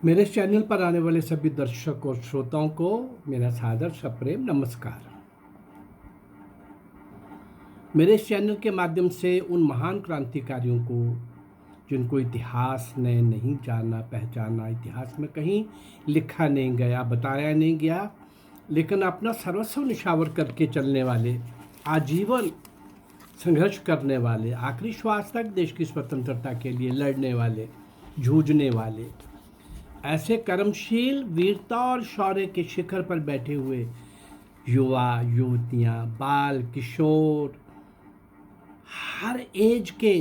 मेरे चैनल पर आने वाले सभी दर्शक और श्रोताओं को मेरा सादर सप्रेम नमस्कार। मेरे इस चैनल के माध्यम से उन महान क्रांतिकारियों को जिनको इतिहास ने नहीं जाना पहचाना, इतिहास में कहीं लिखा नहीं गया, बताया नहीं गया, लेकिन अपना सर्वस्व निछावर करके चलने वाले, आजीवन संघर्ष करने वाले, आखिरी श्वास तक देश की स्वतंत्रता के लिए लड़ने वाले, जूझने वाले, ऐसे कर्मशील, वीरता और शौर्य के शिखर पर बैठे हुए युवा युवतियां, बाल किशोर, हर एज के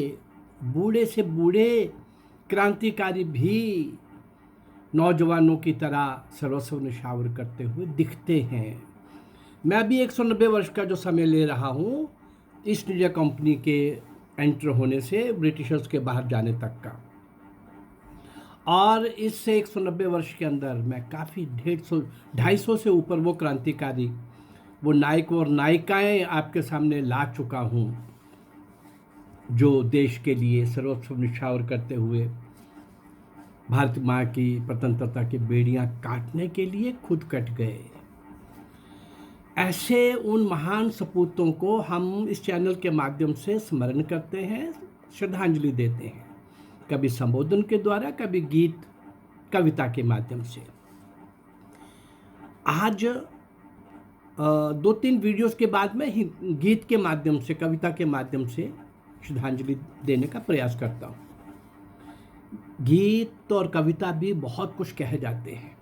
बूढ़े से बूढ़े क्रांतिकारी भी नौजवानों की तरह सर्वस्व निछावर करते हुए दिखते हैं। मैं भी 190 वर्ष का जो समय ले रहा हूँ ईस्ट इंडिया कंपनी के एंटर होने से ब्रिटिशर्स के बाहर जाने तक का, और इससे 190 वर्ष के अंदर मैं काफ़ी 150-250 से ऊपर वो क्रांतिकारी, वो नायक और नायिकाएं आपके सामने ला चुका हूँ जो देश के लिए सर्वस्व निछावर करते हुए भारत माँ की स्वतंत्रता की बेड़ियाँ काटने के लिए खुद कट गए। ऐसे उन महान सपूतों को हम इस चैनल के माध्यम से स्मरण करते हैं, श्रद्धांजलि देते हैं, कभी संबोधन के द्वारा, कभी गीत कविता के माध्यम से। आज 2-3 वीडियोस के बाद में गीत के माध्यम से, कविता के माध्यम से श्रद्धांजलि देने का प्रयास करता हूँ। गीत और कविता भी बहुत कुछ कह जाते हैं।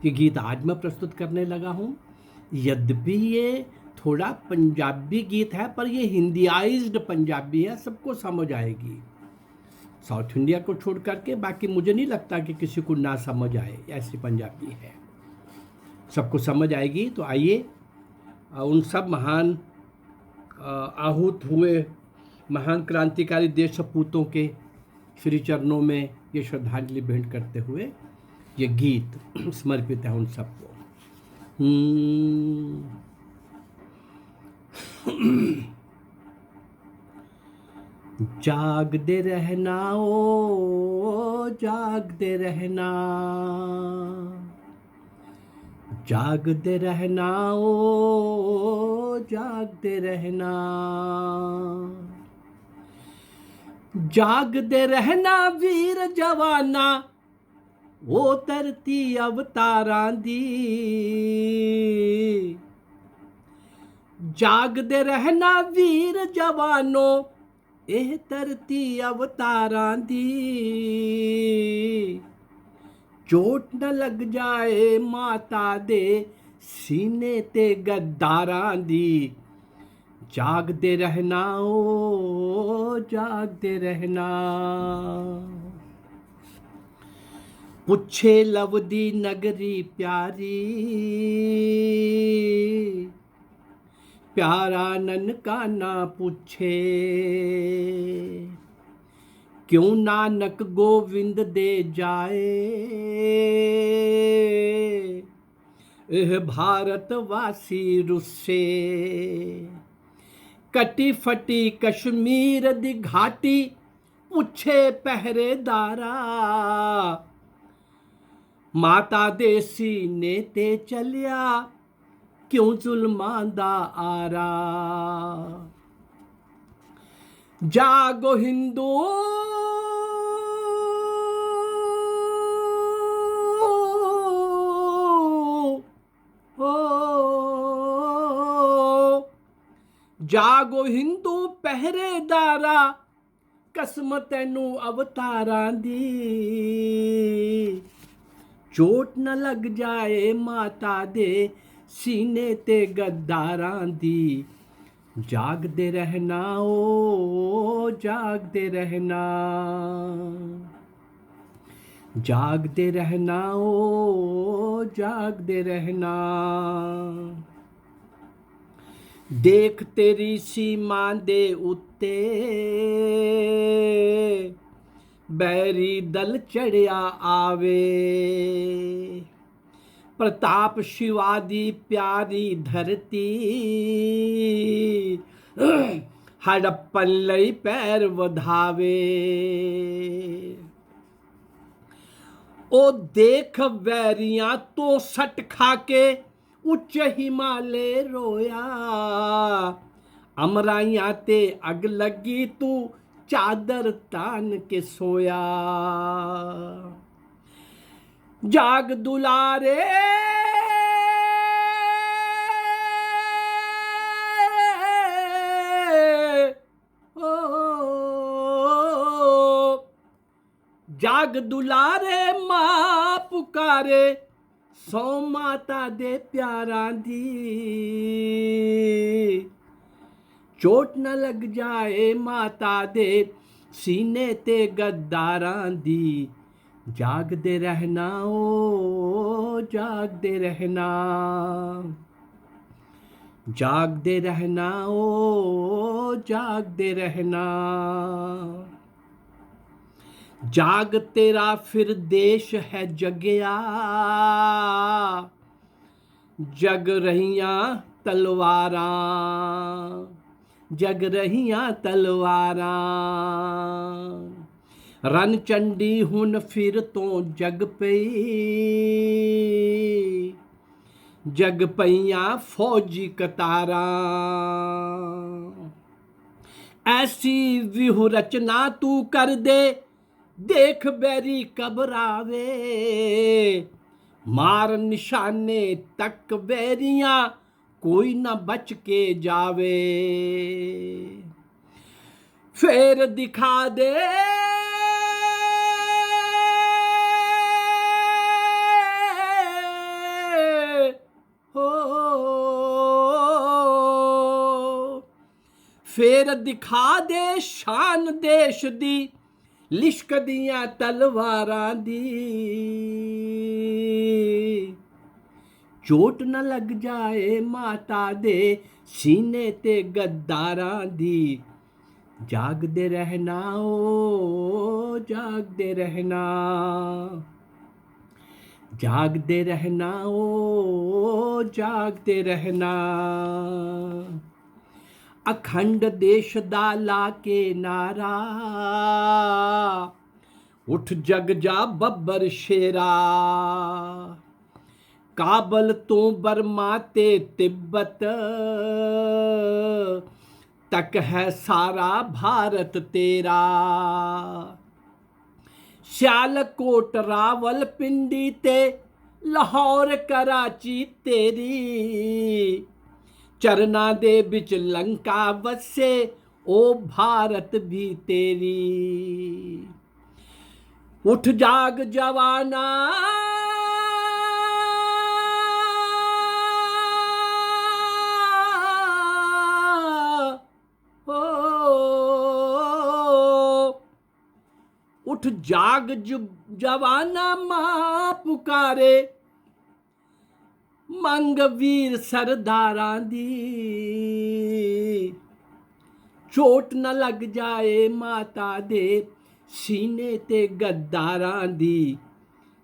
ये गीत आज मैं प्रस्तुत करने लगा हूँ, यद्यपि ये थोड़ा पंजाबी गीत है, पर ये हिंदीआइज्ड पंजाबी है, सबको समझ आएगी। साउथ इंडिया को छोड़ करके बाकी मुझे नहीं लगता कि किसी को ना समझ आए, ऐसी पंजाबी है, सबको समझ आएगी। तो आइए उन सब महान आहूत हुए महान क्रांतिकारी देश सपूतों के श्री चरणों में ये श्रद्धांजलि भेंट करते हुए ये गीत समर्पित है उन सबको। जागते रहना ओ जागते रहना, जागते रहना ओ जागते रहना, जागते रहना वीर जवाना ओ धरती अवतारां दी, जागते रहना वीर जवानो ਇਹ ਧਰਤੀ ਅਵਤਾਰਾਂ ਦੀ, ਚੋਟ न लग जाए माता दे सीने ते गद्दारां दी, जागते रहना ओ जागते रहना। पुछे लव दी नगरी प्यारी, प्यारा ननका ना पूछे, क्यों नानक गोविंद दे जाए, एह भारतवासी रुस्से, कटी फटी कश्मीर दी घाटी पूछे पहरेदारा, माता दे सीने ते चलिया क्यों जुल्मां दा आरा, जागो हिंदू ओ जागो हिंदू पहरेदारा, कसम तैनू अवतारां दी, चोट न लग जाए माता दे सीने ते गद्दारां दी, जागते रहना ओ जागते रहना, जागते रहना ओ जागते रहना। देख तेरी सीमा दे उत्ते बैरी दल चढ़िया आवे, प्रताप शिवादी प्यारी धरती हड़प्पन लई पैर वधावे, ओ देख वैरियां तो सट खा के उच्च हिमालय रोया, अमराइयां ते अग लगी तू चादर तान के सोया। जाग दुलारे ओ जाग दुलारे मां पुकारे, सौ माता दे प्यारां दी, चोट न लग जाए माता दे सीने ते गद्दारां दी। जागदे रहना ओ जागदे रहना, जागदे रहना ओ जागदे रहना। जाग तेरा फिर देश है जगया, जग रहियां तलवारां, जग रहियां तलवारां। रण चंडी हुन फिर तो जग पई, जग पईयां फौजी कतारां। ऐसी व्यूह रचना तू कर दे, देख बैरी घबरावे, मार निशाने तक बैरियां कोई न बच के जावे। फिर दिखा दे हो, फिर दिखा दे शान देश दी, लिश्क दियां तलवारां दी। चोट न लग जाए माता दे सीने ते गद्दारां दी। जागदे रहना ओ जागदे रहना, जागदे रहना ओ जागदे रहना। अखंड देश दा लाके नारा, उठ जग जा बब्बर शेरा। काबल तो बर्मा ते तिब्बत तक है सारा भारत तेरा। सियालकोट रावलपिंडी ते लाहौर कराची तेरी, चरना दे बिच लंका वसे ओ भारत भी तेरी। उठ जाग जवाना हो, उठ जाग जवाना मां पुकारे, मंग वीर सरदारां दी। चोट न लग जाए माता दे सीने ते गद्दारां दी।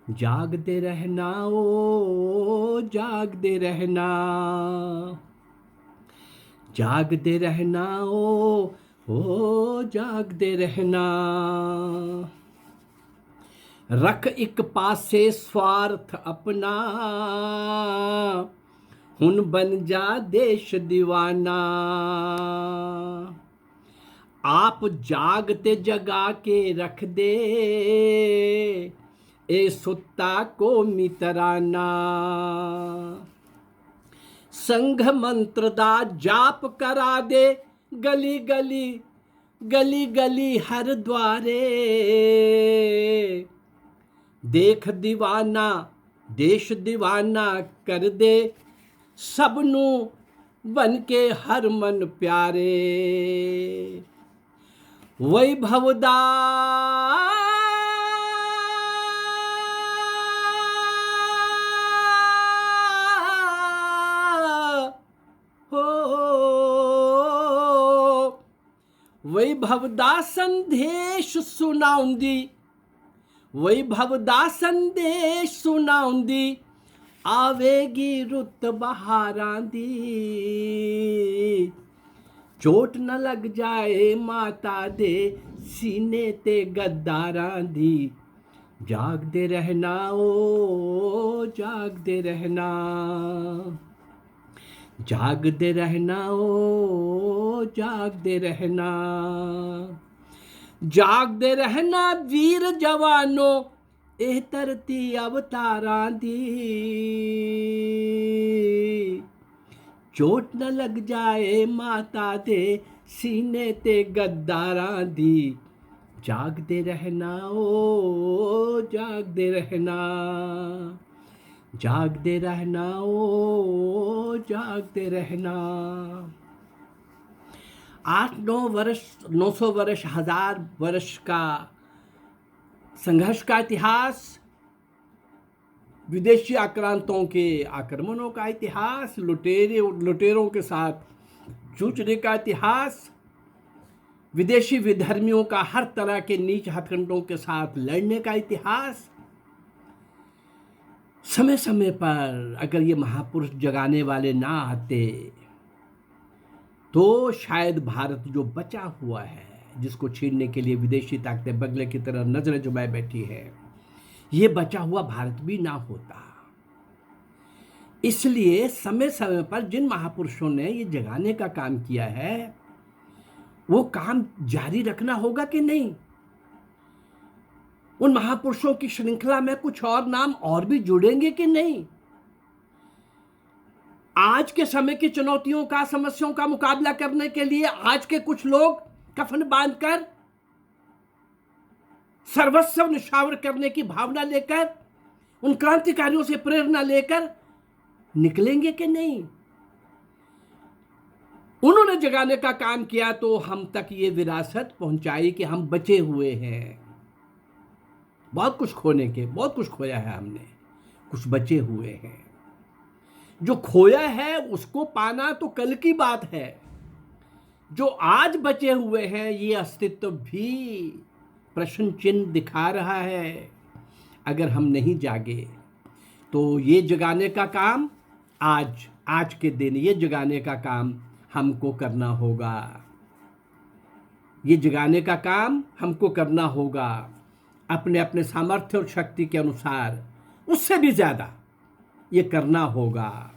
जागदे रहना ओ जागदे रहना, जागदे रहना ओ जागदे रहना। रख एक पासे स्वार्थ अपना, हुन बन जा देश दीवाना। आप जाग ते जगा के रख दे, ए सुत्ता को मितराना। संघ मंत्र दा जाप करा दे, गली गली गली गली हर द्वारे। देख दीवाना देश दीवाना कर दे, सबनू बन के हर मन प्यारे। वैभवदा हो, वैभव दा संदेश सुनाउंदी, वैभव दा संदेश सुनाउंदी। आवेगी रुत बहारां दी, चोट न लग जाए माता दे सीने ते गद्दारां दी। जागते रहना ओ जागते रहना, जागते रहना ओ जागते रहना, जागते रहना वीर जवानों एह धरती अवतारां दी, चोट न लग जाए माता दे सीने ते गद्दारां दी, जागते रहना ओ जागते रहना, जागते रहना ओ जागते रहना। 8-9 वर्ष, 900 वर्ष, 1000 वर्ष का संघर्ष का इतिहास, विदेशी आक्रांतों के आक्रमणों का इतिहास, लुटेरों के साथ जूझने का इतिहास, विदेशी विधर्मियों का हर तरह के नीच हथकंडों के साथ लड़ने का इतिहास। समय समय पर अगर ये महापुरुष जगाने वाले ना आते तो शायद भारत जो बचा हुआ है, जिसको छीनने के लिए विदेशी ताकतें बगले की तरह नजरें जुबाए बैठी है, ये बचा हुआ भारत भी ना होता। इसलिए समय समय पर जिन महापुरुषों ने ये जगाने का काम किया है, वो काम जारी रखना होगा कि नहीं। उन महापुरुषों की श्रृंखला में कुछ और नाम और भी जुड़ेंगे कि नहीं। आज के समय की चुनौतियों का, समस्याओं का मुकाबला करने के लिए आज के कुछ लोग कफन बांधकर सर्वस्व निछावर करने की भावना लेकर, उन क्रांतिकारियों से प्रेरणा लेकर निकलेंगे कि नहीं। उन्होंने जगाने का काम किया तो हम तक ये विरासत पहुंचाई कि हम बचे हुए हैं। बहुत कुछ खोया है हमने, कुछ बचे हुए हैं। जो खोया है उसको पाना तो कल की बात है। जो आज बचे हुए हैं ये अस्तित्व भी प्रश्न चिन्ह दिखा रहा है। अगर हम नहीं जागे तो ये जगाने का काम आज के दिन ये जगाने का काम हमको करना होगा। ये जगाने का काम हमको करना होगा अपने अपने सामर्थ्य और शक्ति के अनुसार, उससे भी ज़्यादा ये करना होगा।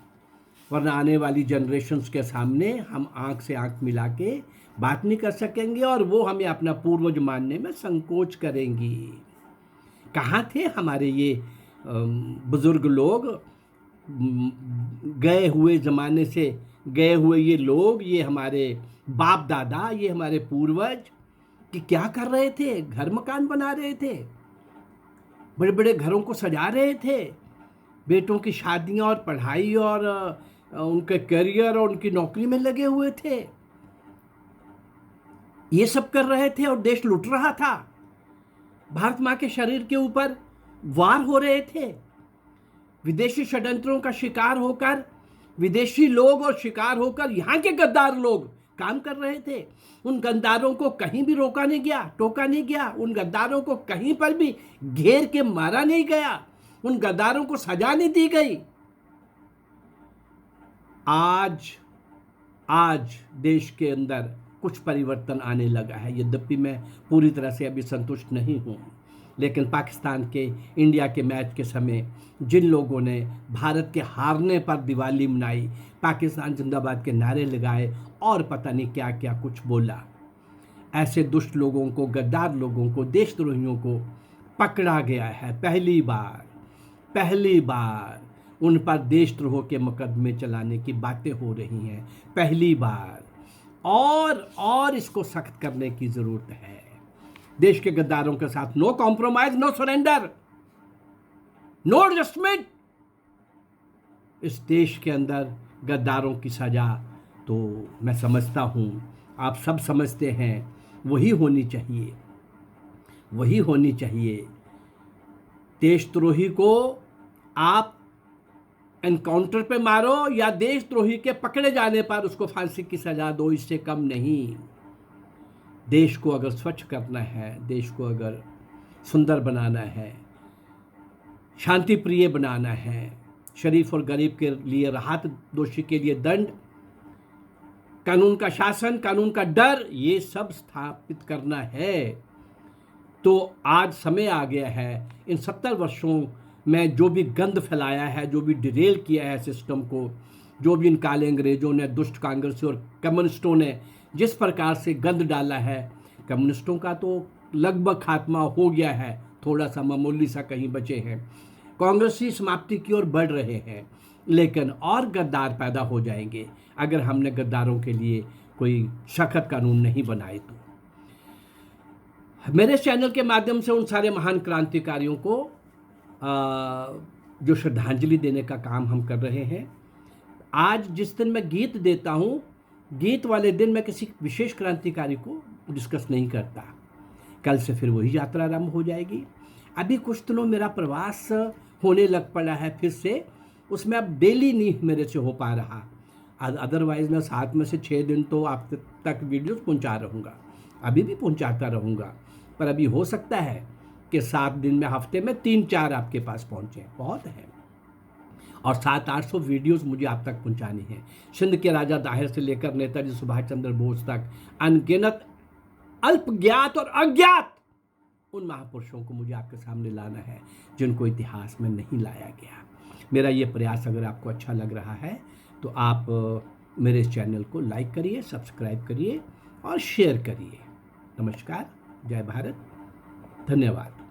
वरना आने वाली जनरेशन्स के सामने हम आंख से आंख मिला के बात नहीं कर सकेंगे और वो हमें अपना पूर्वज मानने में संकोच करेंगी। कहाँ थे हमारे ये बुजुर्ग लोग, गए हुए ज़माने से गए हुए ये लोग, ये हमारे बाप दादा, ये हमारे पूर्वज कि क्या कर रहे थे? घर मकान बना रहे थे, बड़े बड़े घरों को सजा रहे थे, बेटों की शादियां और पढ़ाई और उनके करियर और उनकी नौकरी में लगे हुए थे। ये सब कर रहे थे और देश लुट रहा था। भारत माँ के शरीर के ऊपर वार हो रहे थे। विदेशी षड्यंत्रों का शिकार होकर, विदेशी लोग और शिकार होकर यहाँ के गद्दार लोग काम कर रहे थे। उन गद्दारों को कहीं भी रोका नहीं गया, टोका नहीं गया। उन गद्दारों को कहीं पर भी घेर के मारा नहीं गया। उन गद्दारों को सजा नहीं दी गई। आज देश के अंदर कुछ परिवर्तन आने लगा है। यद्यपि मैं पूरी तरह से अभी संतुष्ट नहीं हूँ, लेकिन पाकिस्तान के इंडिया के मैच के समय जिन लोगों ने भारत के हारने पर दिवाली मनाई, पाकिस्तान जिंदाबाद के नारे लगाए और पता नहीं क्या क्या कुछ बोला, ऐसे दुष्ट लोगों को, गद्दार लोगों को, देशद्रोहियों को पकड़ा गया है। पहली बार उन पर देशद्रोह के मुकदमे चलाने की बातें हो रही हैं, पहली बार। और इसको सख्त करने की ज़रूरत है। देश के गद्दारों के साथ no compromise, no surrender, no adjustment. इस देश के अंदर गद्दारों की सजा तो मैं समझता हूँ, आप सब समझते हैं, वही होनी चाहिए। देशद्रोही को आप एनकाउंटर पे मारो या देशद्रोही के पकड़े जाने पर उसको फांसी की सजा दो, इससे कम नहीं। देश को अगर स्वच्छ करना है, देश को अगर सुंदर बनाना है, शांति प्रिय बनाना है, शरीफ और गरीब के लिए राहत, दोषी के लिए दंड, कानून का शासन, कानून का डर, ये सब स्थापित करना है, तो आज समय आ गया है, इन 70 वर्षों में जो भी गंद फैलाया है, जो भी डिरेल किया है सिस्टम को, जो भी इन काले अंग्रेजों ने, दुष्ट कांग्रेस और कम्युनिस्टों ने जिस प्रकार से गंद डाला है, कम्युनिस्टों का तो लगभग खात्मा हो गया है, थोड़ा सा मामूली सा कहीं बचे हैं, कांग्रेसी समाप्ति की ओर बढ़ रहे हैं, लेकिन और गद्दार पैदा हो जाएंगे अगर हमने गद्दारों के लिए कोई सख्त कानून नहीं बनाए तो। मेरे चैनल के माध्यम से उन सारे महान क्रांतिकारियों को जो श्रद्धांजलि देने का काम हम कर रहे हैं। आज जिस दिन मैं गीत देता हूँ, गीत वाले दिन मैं किसी विशेष क्रांतिकारी को डिस्कस नहीं करता। कल से फिर वही यात्रा आरंभ हो जाएगी। अभी कुछ दिनों मेरा प्रवास होने लग पड़ा है फिर से, उसमें अब डेली नहीं मेरे से हो पा रहा। अदरवाइज़ मैं 7 में से 6 दिन तो आप तक वीडियोस पहुंचा रहूँगा, अभी भी पहुंचाता रहूँगा, पर अभी हो सकता है कि 7 दिन में, हफ्ते में 3-4 आपके पास पहुँचे, बहुत है। और 700-800 वीडियोस मुझे आप तक पहुंचानी है। सिंध के राजा दाहिर से लेकर नेताजी सुभाष चंद्र बोस तक अनगिनत अल्पज्ञात और अज्ञात उन महापुरुषों को मुझे आपके सामने लाना है जिनको इतिहास में नहीं लाया गया। मेरा ये प्रयास अगर आपको अच्छा लग रहा है तो आप मेरे इस चैनल को लाइक करिए, सब्सक्राइब करिए और शेयर करिए। नमस्कार, जय भारत, धन्यवाद।